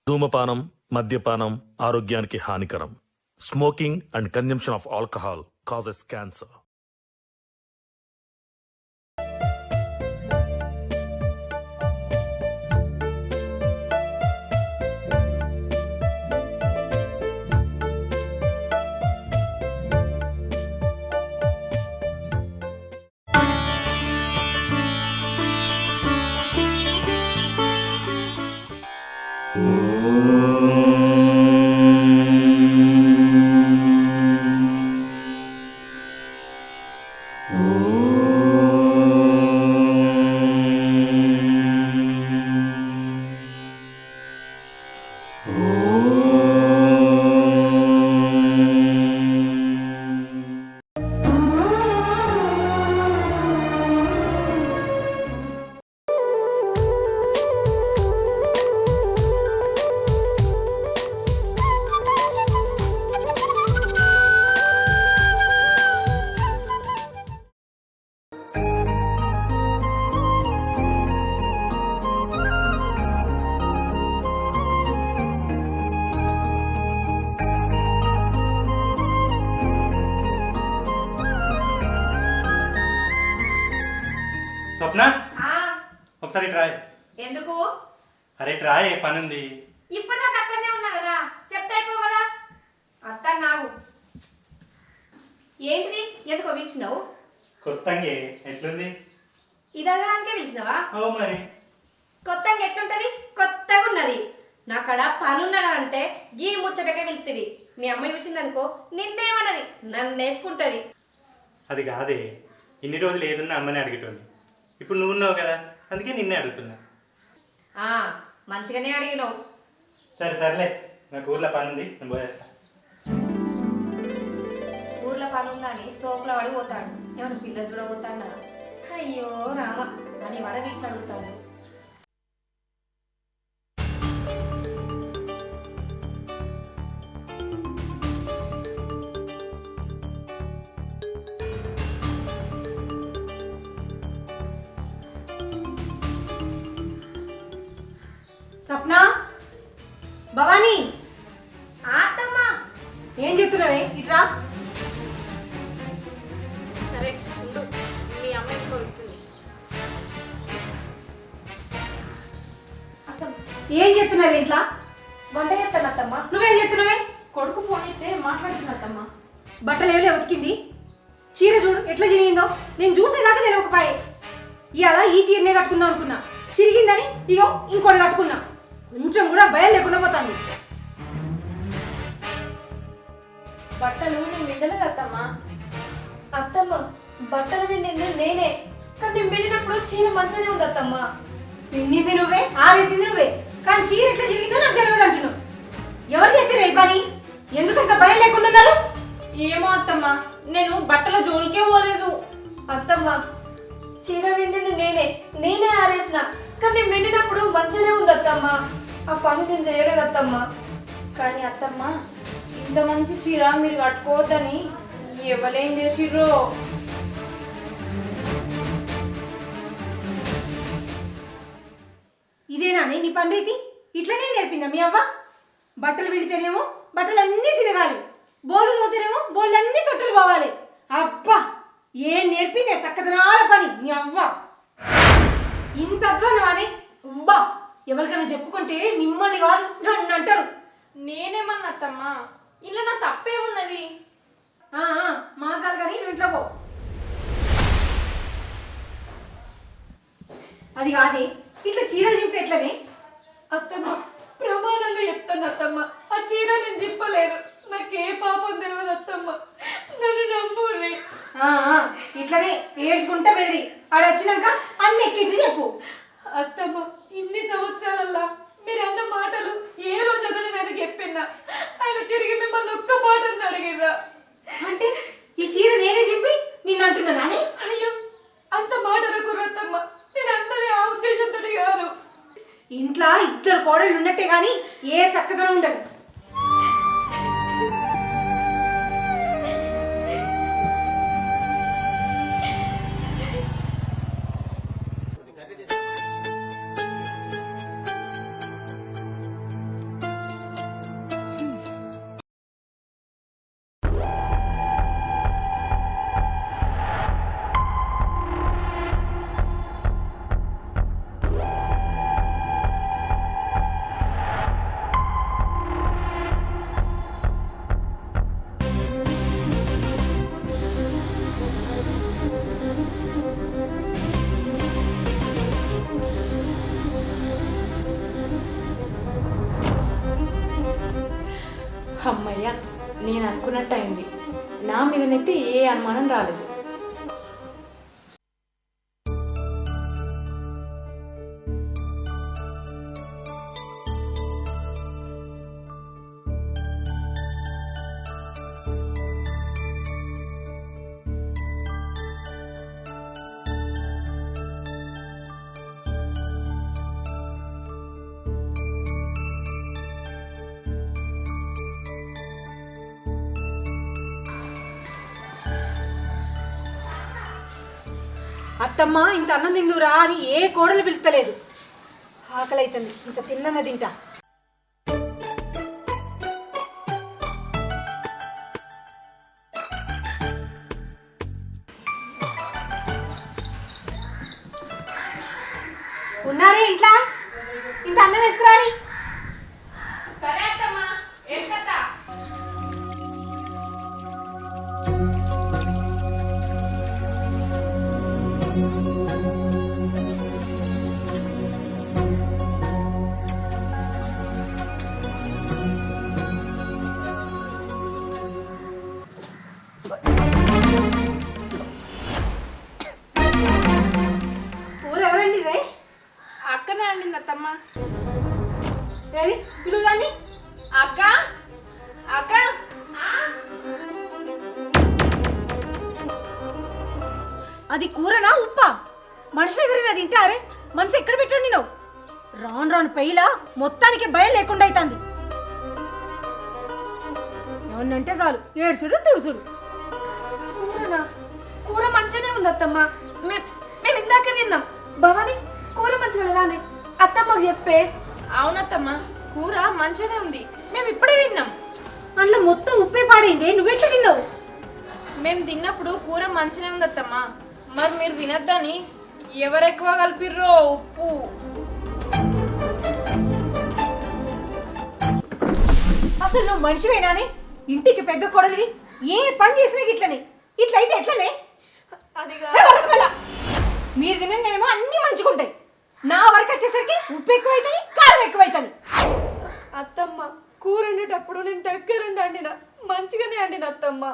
ధూమపానం, మద్యపానం ఆరోగ్యానికి హానికరం. Smoking and consumption of alcohol causes cancer. Swapna ఒకసారి ట్రాయ్. ఎందుకు? అరే ట్రాయ్, పని ఉంది. ఇప్పుడు నాకు అక్కడనే ఉన్నా కదా, చెప్తే అయిపో కదా. అత్త నాగు ఏంటిది? ఎందుకో పిలిచినావు? కొత్తంగి ఎట్లుంది? ఇది అడగడానికే పిలిచినావా? అవు మరి. కొత్తగా ఎట్లుంటది? కొత్తగా ఉన్నది. నాకడ పని ఉన్నదంటే గీ ముచ్చటకే వెళ్తుంది. మీ అమ్మ చూసిందనుకో నిన్నేమన్నది, నన్ను వేసుకుంటది. అది కాదే, ఇన్ని రోజులు ఏదున్నా అమ్మని అడిగేటోని. ఇప్పుడు నువ్వు ఉన్నావు కదా, అందుకే నిన్నే అడుగుతున్నా. మంచిగానే అడిగినావు. సరే సర్లే, నాకు ఊర్లో పని ఉంది, నేను పోయేస్తా. ఊర్లో పని ఉందని సోపులో పడి పోతాడు. ఏమన్నా పిల్లలు చూడబోతాడా? అయ్యో రామ అని వడ తీసి అడుగుతాడు. స్వప్న, భవానీ, అత్తమ్మా ఏం చెప్తున్నావే? ఇట్రా. సరే ఉండు, మీ అమ్మ ఇంట్లో వస్తుంది. ఏం చెప్తున్నావు ఇంట్లో? వంట చేస్తాను అత్తమ్మ. నువ్వేం చెప్తున్నావే? కొడుకు ఫోన్ ఇస్తే మాట్లాడుతున్నా అత్తమ్మ. బట్టలు ఏమిలే ఉతికింది. చీర చూడు ఎట్లా చిరిగిందో. నేను చూసేదాకా తెలియకపోయే. ఇవాళ ఈ చీరనే కట్టుకుందాం అనుకున్నా, చిరిగిందని ఇగో ఇంకోటి కట్టుకున్నా. కొంచెం కూడా భయం లేకుండా పోతాను. బట్టలు నేను విండలేదు అత్తమ్మ. అత్తమ్మ బట్టలు విండింది నేనే, కానీ నేను వెళ్ళినప్పుడు చీర మంచిగానే ఉంది అత్తమ్మ. పిండింది నువ్వే, ఆరేసింది నువ్వే, కానీ చీర ఎట్లా చిరిగిందో నాకు తెలియదు అంటున్నావు. ఎవరు చేస్తారు ఈ పని? ఎందుకు అంత భయం లేకుండా ఉన్నారు? ఏమో అత్తమ్మ, నేను బట్టల జోలికే పోలేదు. అత్తమ్మ చీర విండింది నేనే ఆరేసిన, కానీ నేను వెళ్ళినప్పుడు మంచిగానే ఉంది అత్తమ్మ. ఆ పని నేను చేయలేదు అత్తమ్మ. కానీ అత్తమ్మ ఇంత మంచి చీర మీరు కట్టుకోవద్దని ఎవరేం చేసిర్రో. ఇదేనా నీ పని రీతి? ఇట్లనే నేర్పిందా మీ అవ్వ? బట్టలు విడితేనేమో బట్టలు అన్నీ తిరగాలి, బోళ్ళు తోతేనేమో బోళ్ళు అన్నీ చుట్టలు పోవాలి. అబ్బా, ఏం నేర్పిందే చక్కదనాల పని మీ అవ్వ. ఇంత అధ్వానం అని అబ్బా, ఎవరికైనా చెప్పుకుంటే మిమ్మల్ని కాదు నన్ను అంటారు. నేనేమన్నా అత్తమ్మ, ఇలా నా తప్పేమున్నది? మాసాలు కానీ నువ్వు ఇంట్లో పో. అది కాదే, ఇట్లా చీరలు చెప్తే ఎట్లనే? అత్తమ్మ ప్రమాణంగా చెప్తాను అత్తమ్మ, ఆ చీర నేను జిప్పలేదు. నాకే పాపం తెలియదు అత్తమ్మ, నన్ను నమ్ముర్రి. ఇట్లనే ఏడ్చుకుంటా బెదిరి ఆడ వచ్చినాక అన్ని ఎక్కించి చెప్పు. అత్తమ్మ ఇన్ని సంవత్సరాలల్లా మీరు అన్న మాటలు ఏ రోజైనా నేను ఆయనకి చెప్పినా, ఆయన తిరిగి మిమ్మల్ని ఒక్క మాటను అడిగిర్రా? అంటే ఈ చీర నేనే చెప్పి నిన్ను అంటున్నానే? అయ్యో అంత మాటలు కుర్రత్తమ్మ, నేను అన్నది ఆ ఉద్దేశంతో కాదు. ఇంట్లో ఇద్దరు కోడళ్ళు ఉన్నట్టే కానీ ఏ చక్కదనం ఉండదు. అమ్మయ్య, నేను అనుకున్నట్టు అయింది. నా మీదనైతే ఏ అనుమానం రాలేదు. అత్తమ్మ ఇంత అన్నం తిందురా అని ఏ కోడలు పిలుస్తలేదు. ఆకలి అవుతుంది, ఇంత తిన్నన తింటా. ఉన్నారే ఇంట్లో? ఇంత అన్నం వేసుకురారి. సరే అత్తమ్మా, వేసుకత్తా. కూర ఎవరండి రే? అక్కనే అండింది అత్తమ్మ. ఏది పిలువుదాన్ని? అక్క అక్క, అది కూరనా ఉప్పా? మనుషులు ఎవరైనా తింటారే? మనసు ఎక్కడ పెట్టండి నువ్వు? రాను రాను పెయిలా మొత్తానికి భయం లేకుండా అవుతుంది. ఏమన్నంటే చాలు ఏడ్చుడు తుడుచుడు. కూరనా? కూర మంచిగానే ఉంది అత్తమ్మ. మేము ఇందాకే తిన్నాం. భవాని కూర మంచిగా లేదానే? అత్తమ్మకు చెప్పే. అవునత్తమ్మ, కూర మంచిగానే ఉంది. మేము ఇప్పుడే తిన్నాం. అందులో మొత్తం ఉప్పే పాడైంది. నువ్వెట్లా తిన్నావు? మేము తిన్నప్పుడు కూర మంచిగానే ఉంది అత్తమ్మ. మరి మీరు తినద్దని ఎవరు ఎక్కువ కలిపిర్రో ఉప్పు. అసలు నువ్వు మనిషివేనానే? ఇంటికి పెద్ద కొడలివి, ఏ పని చేసినా ఇట్లనే. ఇట్లయితే ఎట్లనే? అదిగా మీరు తినంగానేమో అన్ని మంచిగుంటాయి. నా వరకు వచ్చేసరికి ఉప్పు ఎక్కువైతుంది, కారం ఎక్కువైతుంది. అత్తమ్మ కూర వండేటప్పుడు నేను దగ్గరుండి అండిన మంచిగానే అండిన అత్తమ్మ.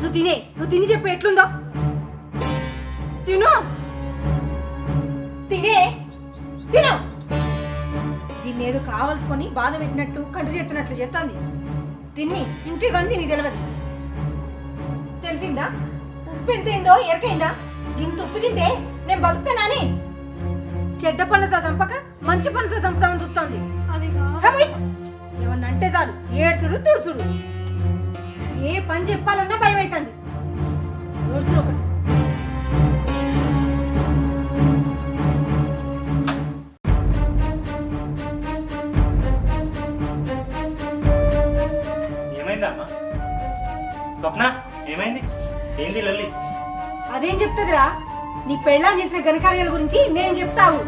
నువ్వు తిని చెప్పు ఎట్లుందో. తిను తినే తిను. దీన్ని ఏదో కావలసుకొని బాధ పెట్టినట్టు కంటి చేస్తున్నట్లు చేస్తుంది. తింటే కానీ నీకు తెలియదు. తెలిసిందా ఉప్పు ఎంతైందో ఎరకైందా? ఇంత ఉప్పు తింటే నేను బతుకుతానని చెడ్డ పనులతో చంపక మంచి పనులతో చంపుతామని చూస్తుంది. అదిగా ఏమన్నా అంటే చాలు ఏడ్చుడు తుడుచుడు. ఏ పని చెప్పాలన్నా భయం అవుతుంది. ఏడ్చుడు ఒకటి. ఏమైందమ్మా? స్వప్న ఏమైంది? ఏంది లల్లి? అదేం చెప్తుందిరా? నీ పెళ్ళాం చేసిన ఘనకార్యాల గురించి నేను చెప్తావు.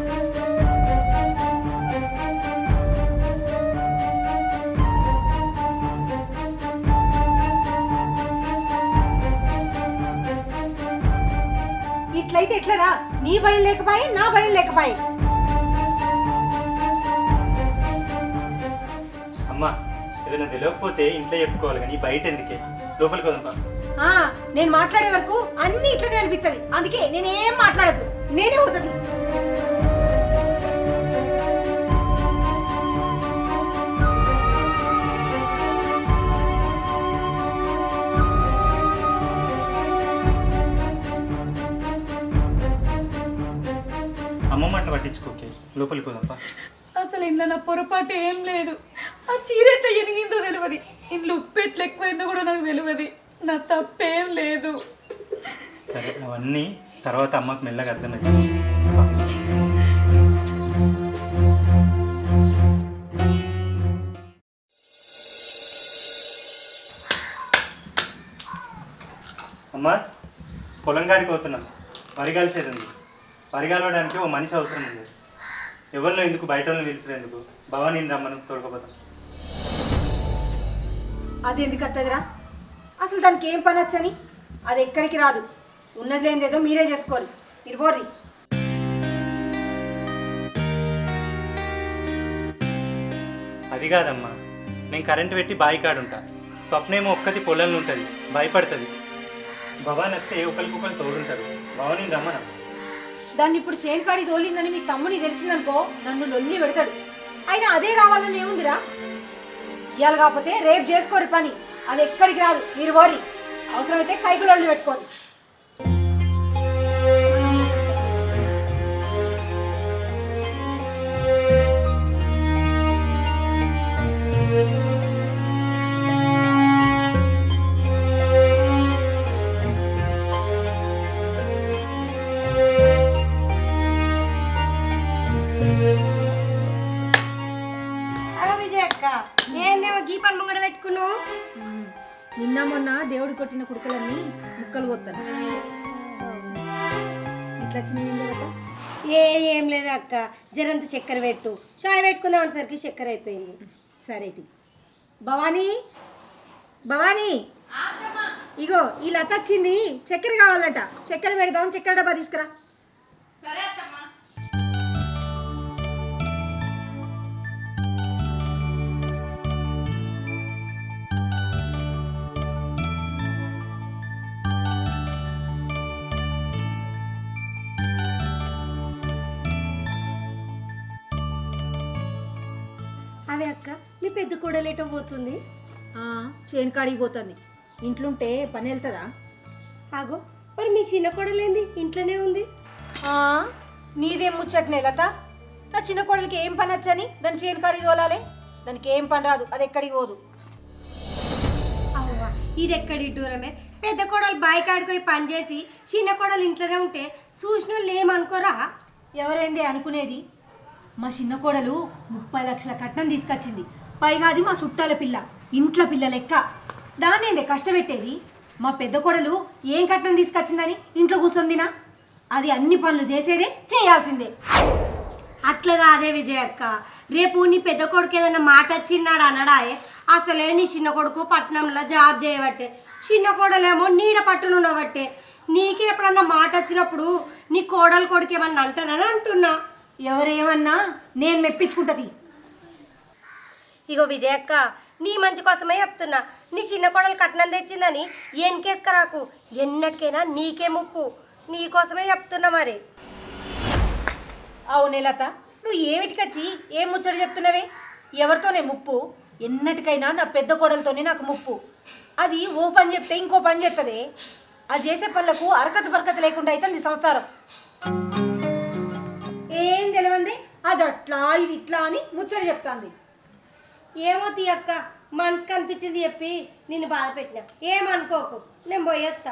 ఇట్లయితే ఎట్లరా? నీ భయం లేకపోయి నా భయం లేకపోయి. అమ్మా ఏదైనా తెలియకపోతే ఇంట్లో చెప్పుకోవాలి కానీ బయట ఎందుకే? లోపలికి వదంపా. నేను మాట్లాడే వరకు అన్ని ఇట్లనే అనిపిస్తుంది. అందుకే నేనేం మాట్లాడద్దు, నేనే పోతుంది. అమ్మమ్మ అట్లా పట్టించుకోకే, లోపలికి వదంపా. అసలు ఇంట్లో నా పొరపాటు ఏం లేదు. ఆ చీర ఎట్లా ఎనిగిందో తెలియదు, ఇంట్లో ఉప్పు ఎట్లా ఎక్కువైందో కూడా నాకు తెలియదు. నా తప్పేం లేదు. సరే అవన్నీ తర్వాత అమ్మకు మెల్లగా అర్థమవుతుంది. అమ్మా పొలం గాడికి పోతున్నాం. వరిగాల్చేది ఉంది. వరిగాలడానికి ఓ మనిషి అవసరం ఉంది. ఎవరినో ఎందుకు బయట వాళ్ళని పిలిచినందుకు భవానీ రమ్మను తోడుకోపోతాం. అది ఎందుకు వస్తుందిరా? అసలు దానికి ఏం పని వచ్చని? అది ఎక్కడికి రాదు. ఉన్నది లేనిదేదో మీరే చేసుకోవాలి. మీరు బోర్రి. అది కాదమ్మా, నేను కరెంటు పెట్టి బావి కాడుంటా. స్వప్నేమో ఒక్కటి పొలంలో ఉంటుంది, భయపడుతుంది. భవాని వస్తే ఒకరికొకరు తోడుంటారు. భవాని రమ్మన. దాన్ని ఇప్పుడు చేను కాడి తోలిందని మీ తమ్ముని తెలిసిందనుకో నన్ను లొల్లి పెడతాడు. అయినా అదే రావాలని ఏముందిరా? ఇవాళ కాకపోతే రేపు చేసుకోరు పని, అది ఎక్కడికి రాదు. మీరు ఓరి అవసరమైతే కైకులొల్లి పెట్టుకోరు. నిన్న మొన్న దేవుడు కొట్టిన కుడుకలన్నీ ముక్కలు కొత్తాను. ఇట్లా వచ్చినాయి. ఏం లేదు అక్క, జరంత చక్కెర పెట్టు. చాయ్ పెట్టుకుందాం అనేసరికి చక్కెర అయిపోయింది. సరే అయితే భవానీ, భవానీ ఇగో ఈ లత వచ్చింది, చక్కెర కావాలంట. చక్కెర పెడదాం, చక్కెర డబ్బా తీసుకురా. సరే అత్తమ్మ. అవే అక్క, మీ పెద్ద కూడలేటో పోతుంది. చేను కాడికి పోతుంది. ఇంట్లుంటే పని వెళ్తుందా? ఆగో, మరి మీ చిన్న కూడలేంది ఇంట్లోనే ఉంది? నీదేం ముచ్చట్నే లత. నా చిన్న కోడలికి ఏం పని వచ్చని దాన్ని చేను కాడికి తోలాలి? దానికి ఏం పని రాదు, అది ఎక్కడికి పోదు. అవ్వా, ఇది ఎక్కడి దూరమే. పెద్ద కోడలు బాయి కాడిపోయి పని చేసి చిన్న కోడలు ఇంట్లోనే ఉంటే చూసిన వాళ్ళు ఏమనుకోరా? ఎవరైంది అనుకునేది? మా చిన్న కోడలు 30 లక్షల కట్నం తీసుకొచ్చింది. పైగా అది మా చుట్టాల పిల్ల, ఇంట్లో పిల్ల లెక్క. దాన్నేందే కష్టపెట్టేది? మా పెద్ద కోడలు ఏం కట్నం తీసుకొచ్చిందని ఇంట్లో కూర్చుందినా? అది అన్ని పనులు చేసేదే, చేయాల్సిందే. అట్లా కాదే విజయక్క, రేపు నీ పెద్ద కొడుకు ఏదన్నా మాట వచ్చిన్నాడు అనడాయే. అసలే నీ చిన్న కొడుకు పట్నంలో జాబ్ చేయబట్టే, చిన్న కోడలేమో నీడ పట్టునుండబట్టే. నీకే ఎప్పుడన్నా మాట వచ్చినప్పుడు నీ కోడలు కొడుకు ఏమన్నా అంటారని అంటున్నా. ఎవరేమన్నా నేను మెప్పించుకుంటది. ఇగో విజయక్క, నీ మంచి కోసమే చెప్తున్నా. నీ చిన్న కోడలు కట్నం తెచ్చిందని ఏం కేసుకరాకు, ఎన్నటికైనా నీకే ముప్పు. నీ కోసమే చెప్తున్నా. మరి అవునే లత, నువ్వు ఏమిటికొచ్చి ఏం ముచ్చట చెప్తున్నావే? ఎవరితోనే ముప్పు? ఎన్నటికైనా నా పెద్ద కోడలతోనే నాకు ముప్పు. అది ఓ పని చెప్తే ఇంకో పని చేస్తుంది. అది చేసే పనులకు అరకత బరకత లేకుండా అయితే నీ సంసారం. ఏం తెలియంది అది అట్లా ఇది ఇట్లా అని ముచ్చట చెప్తాంది. ఏమో తీయక్క, మనసుకు అనిపించింది చెప్పి నిన్ను బాధ పెట్టినా. ఏమనుకోకు, నేను పోయేస్తా.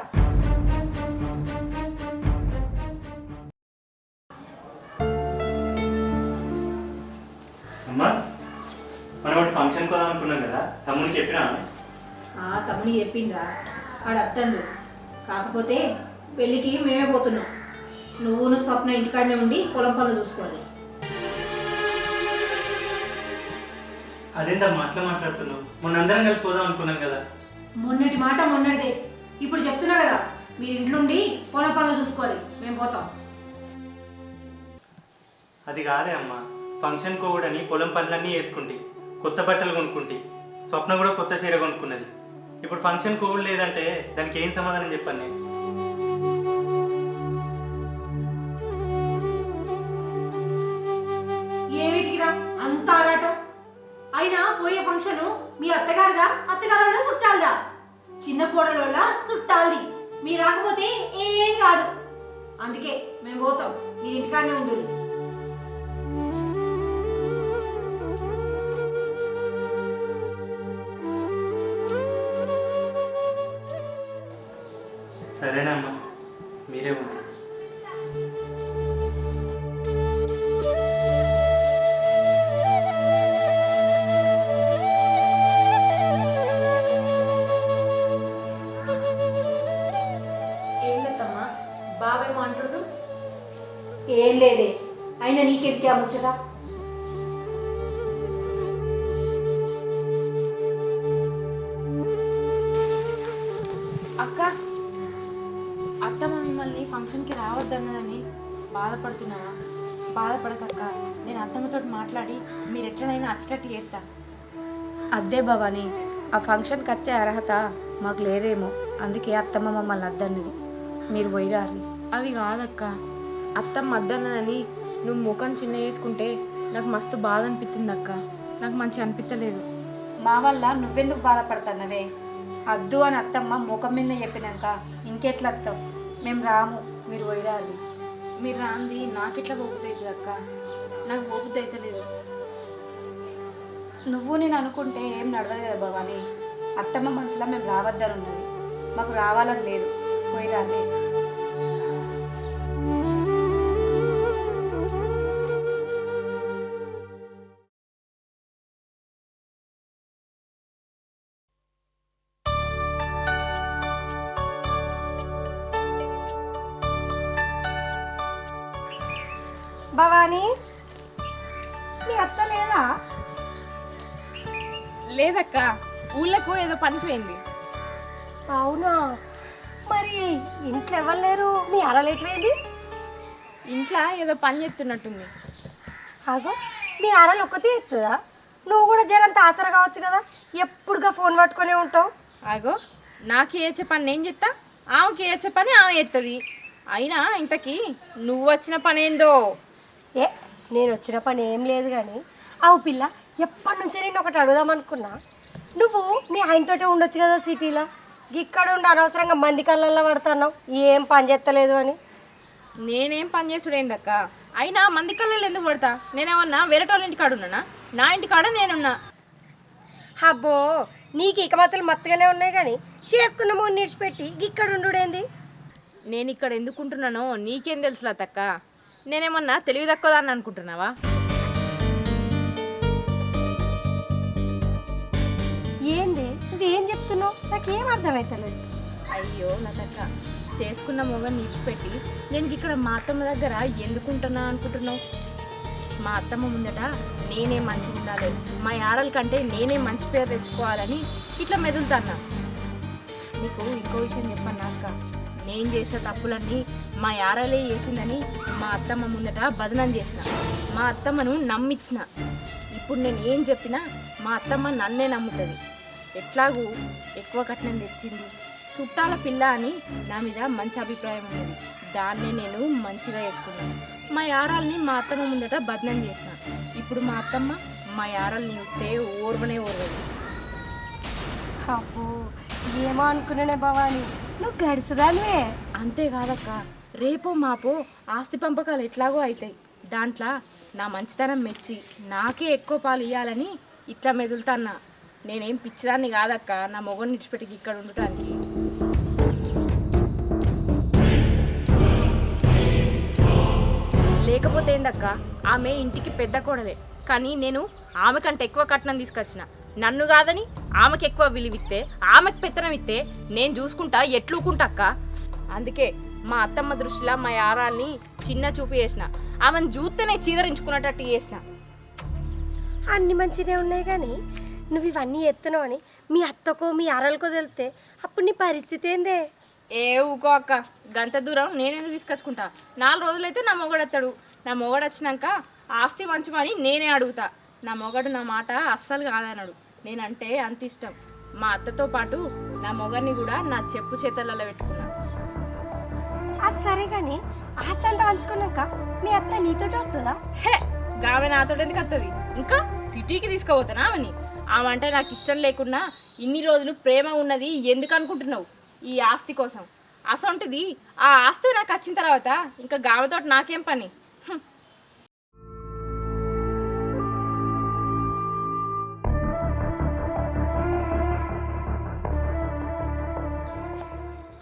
అమ్మా, మనం ఒకటి ఫంక్షన్కి వద్దాం అనుకున్నాం కదా, తమ్మునికి చెప్పినా? తమ్ముని చెప్పిండ్రా, వాడు అత్తండు. కాకపోతే పెళ్ళికి మేమే పోతున్నాం. నువ్వును స్వప్న ఇంటికాడనే ఉండి పొలం పనులు చూసుకోవాలి. అదేంటమ్మా అట్లా మాట్లాడుతున్నావు? మొన్న అందరం కలిసి పోదాం అనుకున్నాం కదా. మొన్నటి మాట మొన్నటిదే. ఇప్పుడు చెప్తున్నా కదా, మీరు ఇంట్లోండి పొలం పనులు చూసుకోవాలి, మేము పోతాం. అది కాదే అమ్మా, ఫంక్షన్ కోవడని పొలం పనులన్నీ వేసుకుంటి, కొత్త బట్టలు కొనుక్కుంటి. స్వప్న కూడా కొత్త చీర కొనుక్కున్నది. ఇప్పుడు ఫంక్షన్ కోవుడు లేదంటే దానికి ఏం సమాధానం చెప్పాను నేను? ఏమిటికిరా అంత ఆరాటం? అయినా పోయే ఫంక్షన్ మీ అత్తగారిదా, అత్తగారు చుట్టాలదా? చిన్న కోడల వల్ల చుట్టాలది. మీరు రాకపోతే ఏం కాదు. అందుకే మేము పోతాం, మీరు ఇంటికాడనే ఉండరు. సరేనమ్మా, మీరే ఉంటారు. ఏంటమ్మా బావేమో అంటుడు? ఏం లేదే, అయినా నీకెందుకే ముచ్చట? అక్క, అత్తమ్మ మిమ్మల్ని ఫంక్షన్కి రావద్దన్నదని బాధపడుతున్నావా? బాధపడకక్క, నేను అత్తమ్మతో మాట్లాడి మీరు ఎట్లనైనా అచ్చటట్టు చేస్తా. అద్దే భవాని, ఆ ఫంక్షన్కి వచ్చే అర్హత మాకు లేదేమో, అందుకే అత్తమ్మ మమ్మల్ని అద్దన్నది. మీరు పోయిరారు. అవి కాదక్క, అత్తమ్మ అద్దన్నదని నువ్వు ముఖం చిన్న వేసుకుంటే నాకు మస్తు బాధ అనిపిస్తుంది అక్క. నాకు మంచి అనిపించలేదు. మా వల్ల నువ్వెందుకు బాధపడుతున్నావే? అద్దు అని అత్తమ్మ ముఖం మీద చెప్పినాక ఇంకెట్లా వస్తావు? మేము రాము, మీరు పోయిరారు. మీరు రాంది నాకెట్లా పోగుతుంది అక్క? నాకు పోగుద్ది అవుతలేదు. నువ్వు నేను అనుకుంటే ఏం నడవదు కదా భవాని. అత్తమ్మ మనసులో మేము రావద్దని ఉన్నది, మాకు రావాలని లేదు. పోయిరాలే. భవానీ, మీ అత్త లేదా? లేదక్క, ఊళ్ళకు ఏదో పనికి పోయింది. అవునా? మరి ఇంట్లో ఎవరు లేరు, మీ అరలు ఎట్లేది? ఇంట్లో ఏదో పని చేస్తున్నట్టుంది. అగో, మీ అరలు ఒక్కతే ఎత్తుందా? నువ్వు కూడా జరంత ఆసర కావచ్చు కదా, ఎప్పుడుగా ఫోన్ పట్టుకునే ఉంటావు. అగో, నాకు ఏచే పని నేను చెప్తా, ఆమెకి ఏచే పని ఆమె ఎత్తది. అయినా ఇంతకీ నువ్వు వచ్చిన పని ఏందో? ఏ, నేను వచ్చిన పని ఏం లేదు కానీ, అవు పిల్ల, ఎప్పటి నుంచో నేను ఒకటి అడుగుదాం అనుకున్నా. నువ్వు మీ ఆయనతోటే ఉండొచ్చు కదా సిటీలో, ఇక్కడ ఉండి అనవసరంగా మంది కళ్ళల్లో పడుతున్నావు, ఏం పని చేస్తలేదు అని. నేనేం పని చేసుడేందక్క? అయినా మంది కళ్ళలో ఎందుకు పడతా? నేనేమన్నా వేరే వాళ్ళ ఇంటికాడ ఉన్నానా? నా ఇంటికాడ నేనున్నా. అబ్బో, నీకు ఇక మాత్రం మత్తుగానే ఉన్నాయి కానీ చేసుకున్న మూడు నిడిచిపెట్టి ఇక్కడ ఉండుడేంది? నేను ఇక్కడ ఎందుకుంటున్నానో నీకేం తెలుసులా తక్క? నేనేమన్నా తెలివి తక్కువదాన్ని అనుకుంటున్నావా? ఏంది నువ్వేం చెప్తున్నావు? నాకేం అర్థమవుతలేదు. అయ్యో నా తక్క, చేసుకున్న మొగని నిడిచిపెట్టి నేను ఇక్కడ మా అత్తమ్మ దగ్గర ఎందుకుంటున్నా అనుకుంటున్నావు? మా అత్తమ్మ ముందట నేనే మంచిగా ఉండాలి, మా ఆడల కంటే నేనే మంచి పేరు తెచ్చుకోవాలని ఇట్లా మెదులుతాన్నా. నీకు ఇంకో విషయం చెప్పాను అక్క, నేను చేసిన తప్పులన్నీ మా యారలే చేసిందని మా అత్తమ్మ ముందట బదనం చేసిన, మా అత్తమ్మను నమ్మించిన. ఇప్పుడు నేను ఏం చెప్పినా మా అత్తమ్మ నన్నే నమ్ముతుంది. ఎట్లాగూ ఎక్కువ కట్నం తెచ్చింది, చుట్టాల పిల్ల అని నా మీద మంచి అభిప్రాయం ఉన్నది. దాన్నే నేను మంచిగా వేసుకున్నాను. మా యారాల్ని మా అత్తమ్మ ముందట బదనం చేసిన. ఇప్పుడు మా అత్తమ్మ మా యారాల్ని చూస్తే ఓర్వనే ఓర్వదు. అబ్బో, ఏమో అనుకున్నానే భవాని, నువ్వు గడిసదానివే. అంతేకాదక్క, రేపో మాపో ఆస్తి పంపకాలు ఎట్లాగో అవుతాయి. దాంట్లో నా మంచితనం మెచ్చి నాకే ఎక్కువ పాలు ఇవ్వాలని ఇట్లా మెదులుతాన్నా. నేనేం పిచ్చిదాన్ని కాదక్క నా మొగని నిడిచిపెట్టి ఇక్కడ ఉండటానికి. లేకపోతే ఏందక్క, ఆమె ఇంటికి పెద్ద కోడలే, కానీ నేను ఆమె కంటే ఎక్కువ కట్నం తీసుకొచ్చిన. నన్ను కాదని ఆమెకి ఎక్కువ విలువిస్తే, ఆమెకు పెత్తనం ఇస్తే నేను చూసుకుంటా ఎట్లుకుంటాక్క. అందుకే మా అత్తమ్మ దృష్టిలో మా యారాల్ని చిన్న చూపు చేసిన, ఆమెను చూస్తేనే చీదరించుకున్నట్టు చేసిన. అన్ని మంచిగా ఉన్నాయి కానీ నువ్వు ఇవన్నీ ఎత్తున్నావు అని మీ అత్తకో మీ అరలకో తెలితే అప్పుడు నీ పరిస్థితి ఏందే? ఏ ఊకో అక్క, గంత దూరం నేనెందుకు తీసుకొచ్చుకుంటా? 4 రోజులైతే నా మొగడు వస్తాడు. నా మొగడు వచ్చినాక ఆస్తి మంచమని నేనే అడుగుతా. నా మొగడు నా మాట అస్సలు కాదన్నాడు. నేనంటే అంత ఇష్టం. మా అత్తతో పాటు నా మొగడిని కూడా నా చెప్పు చేతలలో పెట్టుకున్నా. అది సరే కానీ ఆస్తి అంతా పంచుకున్నాక మీ అత్త నీతోటి వస్తుందా? హే, ఆమె నాతో ఎందుకు వస్తుంది? ఇంకా సిటీకి తీసుకుపోతానా ఆమెని? ఆమె అంటే నాకు ఇష్టం లేకున్నా ఇన్ని రోజులు ప్రేమ ఉన్నది ఎందుకు అనుకుంటున్నావు? ఈ ఆస్తి కోసం. అసొంటిది ఆ ఆస్తి నాకు వచ్చిన తర్వాత ఇంకా గామెతో నాకేం పని?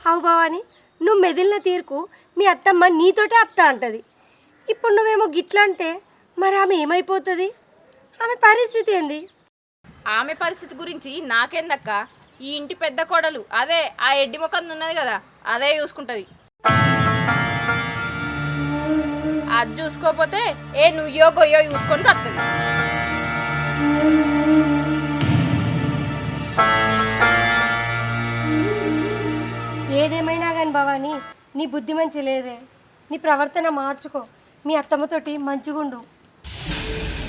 అవు భవాని, నువ్వు మెదిలిన తీరుకు మీ అత్తమ్మ నీతోటే అత్త అంటది. ఇప్పుడు నువ్వేమో గిట్లా అంటే మరి ఆమె ఏమైపోతుంది? ఆమె పరిస్థితి ఏంది? ఆమె పరిస్థితి గురించి నాకేందక్క? ఈ ఇంటి పెద్ద కోడలు అదే ఆ ఎడ్డి ముఖం ఉన్నది కదా, అదే చూసుకుంటుంది. అది చూసుకోకపోతే నువ్వో గొయ్యో చూసుకొని వస్తుంది. ఏదేమైనా కానీ భవాని, నీ బుద్ధి మంచి లేదే. నీ ప్రవర్తన మార్చుకో, మీ అత్తమ్మతోటి మంచిగుండు.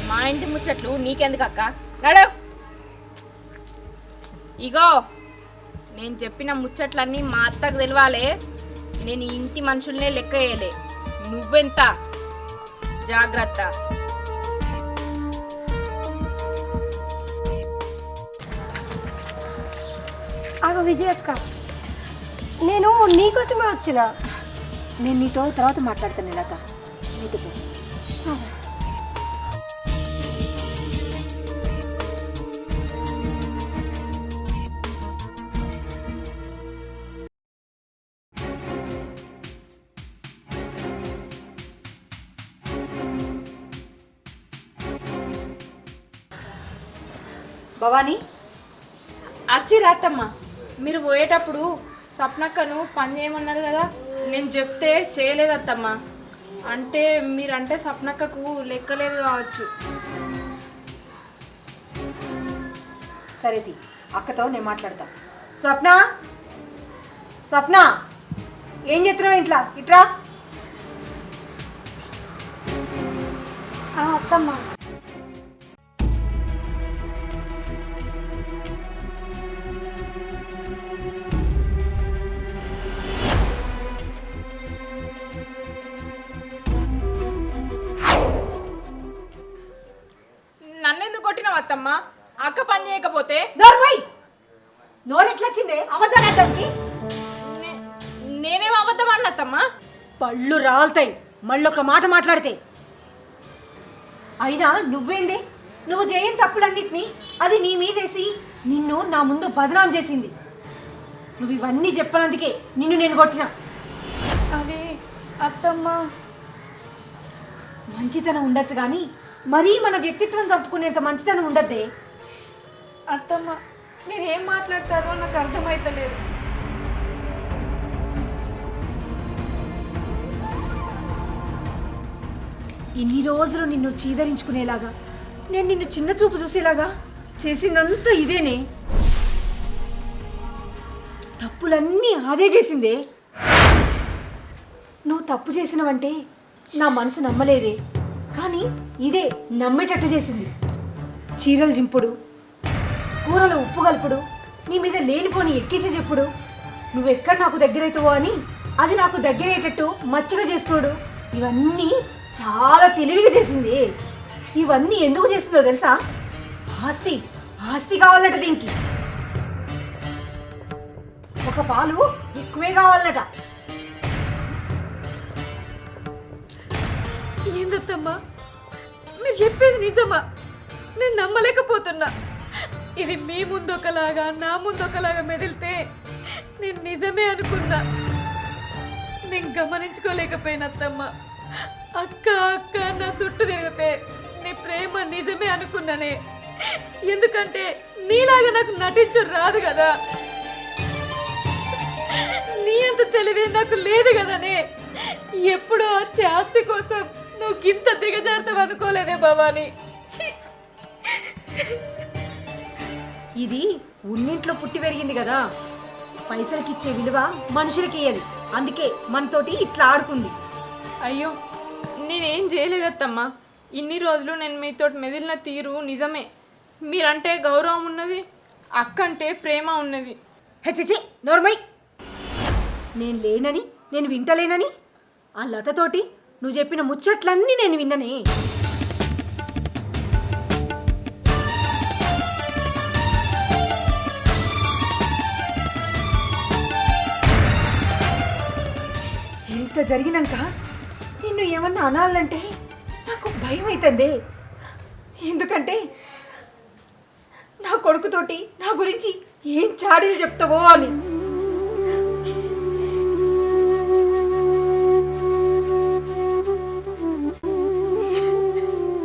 మా ఇంటి ముచ్చట్లు నీకెందుకు అక్క? నడు. ఇగో నేను చెప్పిన ముచ్చట్లన్నీ మా అత్తకు తెలవాలే. నేను ఈ ఇంటి మనుషుల్నే లెక్క వేయలే. నువ్వెంత జాగ్రత్త. ఆగో విజయక్క, నేను నీకోసమే వచ్చిన. నేను నీతో తర్వాత మాట్లాడతాను లత. నీతో పో. సరే. భవానీ, అచ్చిరా అత్తమ్మ. మీరు పోయేటప్పుడు స్వప్నక్కను పని చేయమన్నారు కదా, నేను చెప్తే చేయలేదు అత్తమ్మ. అంటే మీరంటే స్వప్నక్కకు లెక్కలేదు కావచ్చు. సరేది, అక్కతో నేను మాట్లాడతా. స్వప్న, స్వప్న, ఏం చేస్తున్నావు ఇంట్లో? ఇట్రా. అత్తమ్మ. నన్నెందుకు కొట్టినావు అత్తమ్మ? అక్క పని చేయకపోతే? నోర్మై, నోరెట్లొచ్చిందే అబద్ధానికి? నేనేం అబద్ధం అన్నత్తమ్మా? పళ్ళు రాలుతాయి మళ్ళొక మాట మాట్లాడితే. అయినా నువ్వేంది? నువ్వు చేయని తప్పులన్నిటినీ అది నీ మీదేసి నిన్ను నా ముందు బదనాం చేసింది. నువ్వు ఇవన్నీ చెప్పనందుకే నిన్ను నేను కొట్టినా. అది అత్తమ్మ, మంచితనం ఉండొచ్చు కానీ మరీ మన వ్యక్తిత్వం చంపుకునేంత మంచితనం ఉండద్దే. అత్తమ్మ మీరేం మాట్లాడతారో నాకు అర్థమైతలేదు. ఇన్ని రోజులు నిన్ను చీదరించుకునేలాగా, నేను నిన్ను చిన్న చూపు చూసేలాగా చేసిందంతా ఇదేనే. తప్పులన్నీ అదే చేసిందే. నువ్వు తప్పు చేసినవంటే నా మనసు నమ్మలేదే, కానీ ఇదే నమ్మేటట్టు చేసింది. చీరలు జింపుడు, కూరలు ఉప్పు కలుపుడు, నీ మీద లేనిపోని ఎక్కించి చెప్పుడు, నువ్వెక్కడ నాకు దగ్గరైతావో అని అది నాకు దగ్గరయ్యేటట్టు మచ్చగా చేసుకోడు, ఇవన్నీ చాలా తెలివిగా చేసింది. ఇవన్నీ ఎందుకు చేసిందో తెలుసా? ఆస్తి ఆస్తి కావాలట దీనికి. ఒక పాలు ఎక్కువే కావాలట. ఏందత్తమ్మా మీరు చెప్పేది నిజమా? నేను నమ్మలేకపోతున్నా. ఇది మీ ముందొకలాగా నా ముందొకలాగా మెదిలితే నేను నిజమే అనుకున్నా. నేను గమనించుకోలేకపోయినత్తమ్మా. అక్క అక్క నా చుట్టూ తిరిగితే నీ ప్రేమ నిజమే అనుకున్నానే. ఎందుకంటే నీలాగా నాకు నటించు రాదు కదా. నీ అంత తెలివి నాకు లేదు కదనే. ఎప్పుడో వచ్చే ఆస్తి కోసం నువ్వు గింత దిగజారుతావు అనుకోలేదే భవాని. ఛీ! ఇది ఉన్నింట్లో పుట్టి పెరిగింది కదా, పైసలకి ఇచ్చే విలువ మనుషులకి ఇయ్యదు. అందుకే మనతోటి ఇట్లా ఆడుకుంది. అయ్యో నేనేం చేయలేదత్తమ్మా. ఇన్ని రోజులు నేను మీతో మెదిలిన తీరు నిజమే. మీరంటే గౌరవం ఉన్నది, అక్క అంటే ప్రేమ ఉన్నది. హెచ్చి నోర్మై, నేను లేనని, నేను వింటలేనని ఆ లతతోటి నువ్వు చెప్పిన ముచ్చట్లన్నీ నేను విన్ననే. ఇంత జరిగినాక నిన్ను ఏమన్నా అనాలంటే నాకు భయం అవుతుంది. ఎందుకంటే నా కొడుకుతోటి నా గురించి ఏం చాడీలు చెప్తావో అని.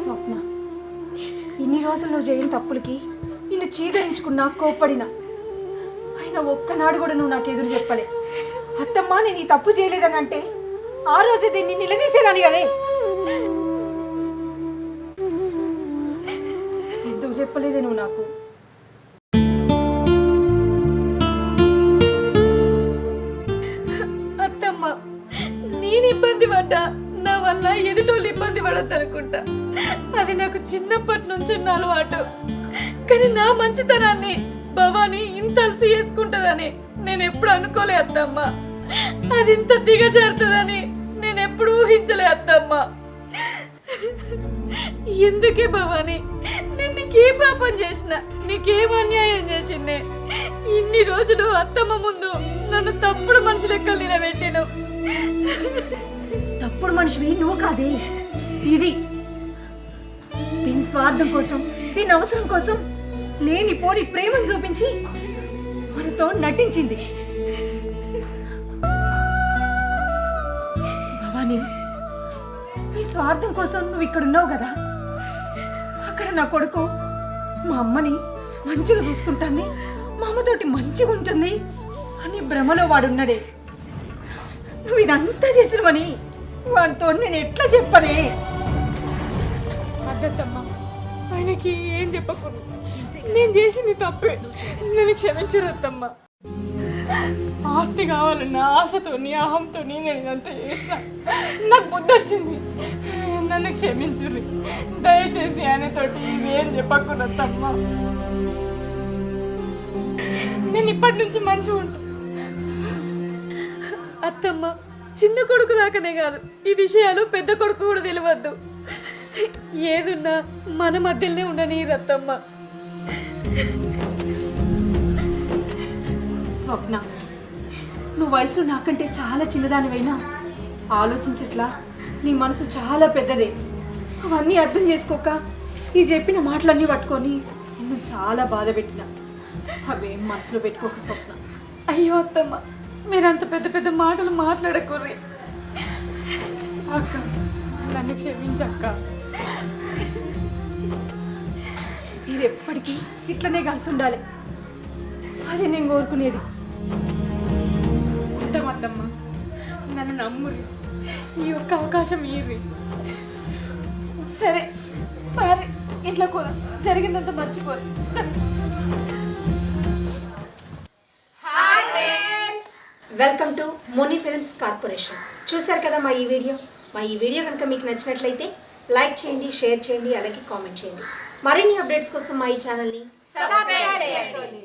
స్వప్న, ఇన్ని రోజులు నువ్వు చేయని తప్పులకి నిన్ను చీదరించుకున్నా, కోప్పడినా, అయినా ఒక్కనాడు కూడా నువ్వు నాకు ఎదురు చెప్పలే. అత్తమ్మ నేను ఈ తప్పు చేయలేదని అంటే ఆ రోజే దీన్ని నిలదీసేదాన్ని కదే. ఎందుకు చెప్పలేదే నువ్వు నాకు? అత్తమ్మ నేను ఇబ్బంది పడ్డా, నా వల్ల ఎదుటోళ్ళు ఇబ్బంది పడద్దు అనుకుంటా. అది నాకు చిన్నప్పటి నుంచి ఉన్న అలవాటు. కానీ నా మంచితనాన్ని భవాని ఇంత అలసి చేసుకుంటుందని నేను ఎప్పుడు అనుకోలే అత్తమ్మ. అది ఇంత దిగజారుతుందని నేను ఎప్పుడు ఊహించలే అత్తమ్మ. ఎందుకే భవాని, నేను నీకే పాపం చేసిన, నీకేం అన్యాయం చేసిందే? ఇన్ని రోజులు అత్తమ్మ ముందు నన్ను తప్పుడు మనిషి లెక్కలు నిలబెట్టాను. తప్పుడు మనిషివి నువ్వు కాదే, ఇది దీని స్వార్థం కోసం, దీని అవసరం కోసం లేని పోని ప్రేమను చూపించి మనతో నటించింది. భవాని, ఈ స్వార్థం కోసం నువ్వు ఇక్కడ ఉన్నావు కదా, అక్కడ నా కొడుకు మా అమ్మని మంచిగా చూసుకుంటాను, మా అమ్మతోటి మంచిగా ఉంటుంది అని భ్రమలో వాడున్నాడే. నువ్వు ఇదంతా చేసినవని వాడితో నేను ఎట్లా చెప్పనే? అద్దమ్మా, ఆయనకి ఏం చెప్పకూడదు. నేను చేసింది తప్పే, నేను క్షమించరు అత్తమ్మ. ఆస్తి కావాలన్న ఆశతోని అహంతోని నేను ఇదంతా చేసిన. నాకు బుద్ధి వచ్చింది, నన్ను క్షమించుర్రి. దయచేసి ఆయనతోటి ఇవేం చెప్పకూడదు అత్తమ్మ. నేను ఇప్పటి నుంచి మంచిగా ఉంటాను అత్తమ్మ. చిన్న కొడుకు దాకానే కాదు, ఈ విషయాలు పెద్ద కొడుకు కూడా తెలియవద్దు. ఏదున్నా మన మధ్యలోనే ఉండని రత్తమ్మ. స్వప్న, నువ్వు వయసులో నాకంటే చాలా చిన్నదానివైనా ఆలోచించట్లా నీ మనసు చాలా పెద్దదే. అవన్నీ అర్థం చేసుకోక ఈ చెప్పిన మాటలన్నీ పట్టుకొని నిన్ను చాలా బాధ పెట్టిన. అవేం మనసులో పెట్టుకోక స్వప్న. అయ్యో అత్తమ్మ, మీరంత పెద్ద పెద్ద మాటలు మాట్లాడకూర్రి. అక్క, నన్ను క్షమించక్క. మీరు ఎప్పటికీ ఇట్లనే కలిసి ఉండాలి, అదే నేను కోరుకునేది. ఉంటామత్తమ్మ, నన్ను నమ్మురి. ఈ ఒక్క అవకాశం ఇవి. సరే మరి ఇంట్లో కూడా జరిగిందంతా మర్చిపోరు. Welcome to Moni films corporation. చూశారు కదా మా ఈ వీడియో కనుక మీకు నచ్చినట్లయితే లైక్ చేయండి, షేర్ చేయండి, అలాగే కామెంట్ చేయండి. మరిన్ని అప్డేట్స్ కోసం మా ఈ ఛానల్ని సబ్స్క్రైబ్ చేసుకోండి.